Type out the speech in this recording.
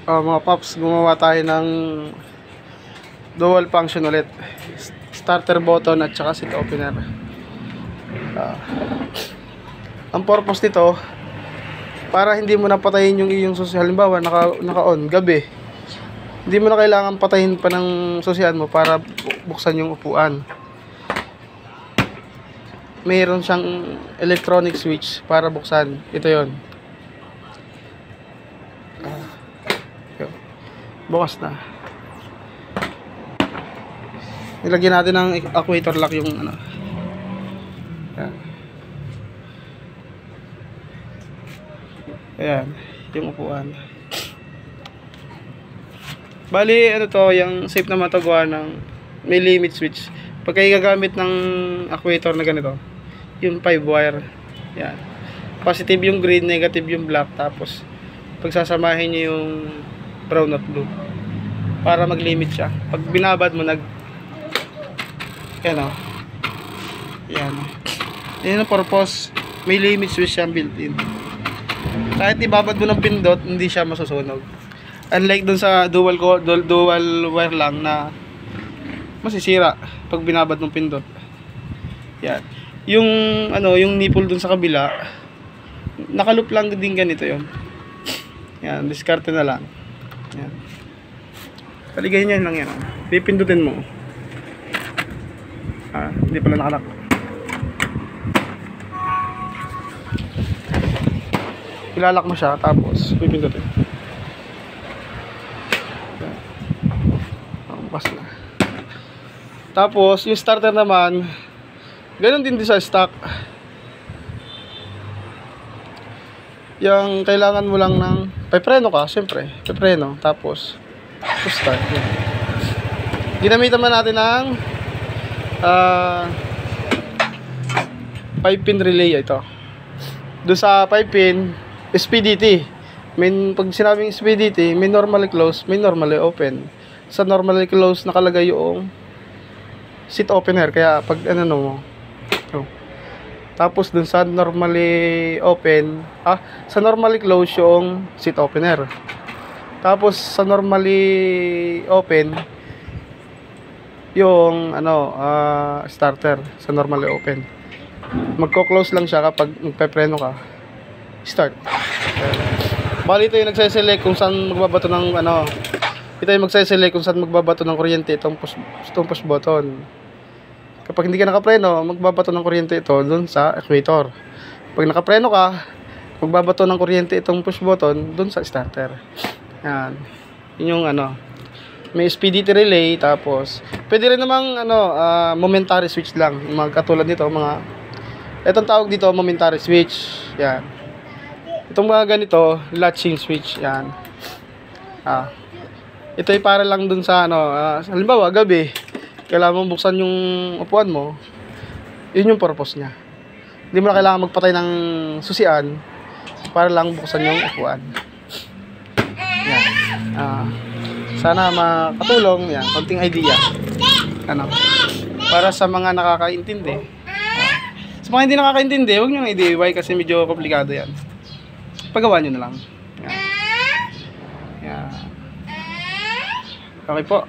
Mga paps, gumawa tayo ng dual function ulit, starter button at saka seat opener. Ang purpose nito, para hindi mo napatayin yung iyong susi. Halimbawa naka-on gabi, hindi mo na kailangan patayin pa ng susian mo para buksan yung upuan. Mayroon siyang electronic switch para buksan. Ito yon. Bukas na. Nilagyan natin ng actuator lock yung ano. Ayan. Ayan, yung upuan. Bali, ano to, yung safe na matagawa ng may limit switch. Pag kayo gagamit ng actuator na ganito, yung 5 wire. Ayan. Positive yung green, negative yung black. Tapos, pagsasamahin nyo yung brown at blue para mag-limit siya. Pag binabad mo yan o. Yan. Yan ang purpose. May limit switch siyang built-in. Kahit ibabad mo ng pindot, hindi siya masusunog. Unlike dun sa dual wire lang na masisira pag binabad ng pindot. Yan. Yung ano, yung nipple dun sa kabila, nakaloop lang din ganito yon. Yan, diskarte na lang. Yan. Paligay niyan lang yan. Pipindutin mo. Hindi pala nakalak. Ilalak mo siya, tapos pipindutin. Bukas na. Tapos, yung starter naman, ganun din sa stock. Yung kailangan mo lang ng pepreno ka, syempre, pepreno, tapos start. Ginamitan man natin ng 5-pin relay ito. Doon sa 5-pin SPDT, pag sinabing SPDT, may normally close, may normally open. Sa normally close nakalagay yung seat opener, kaya pag ano mo, tapos dun sa normally open, sa normally close yung seat opener. Tapos sa normally open yung starter sa normally open. Magko-close lang siya kapag magpepreno ka. Start. Bali ito yung nagse-select kung saan magbabato ng ito yung magse-select kung saan magbabato ng kuryente itong push button. Kapag hindi ka nakapreno, magbabato ng kuryente ito dun sa actuator. Pag nakapreno ka, magbabato ng kuryente itong push button dun sa starter. Yan. Yun yung may SPDT relay, tapos pwede rin namang momentary switch lang. Mga katulad nito, itong tawag dito momentary switch. Yan. Itong mga ganito, latching switch. Yan. Ito ay para lang dun sa halimbawa gabi, kailangan mong buksan yung upuan mo, yun yung purpose niya. Hindi mo na kailangan magpatay ng susian para lang buksan yung upuan. Yan. Sana makatulong yan, konting idea. Para sa mga nakakaintindi. Sa mga hindi nakakaintindi, huwag nyo na i-DIY kasi medyo komplikado yan. Pagawa nyo na lang. Yan. Yan. Okay po.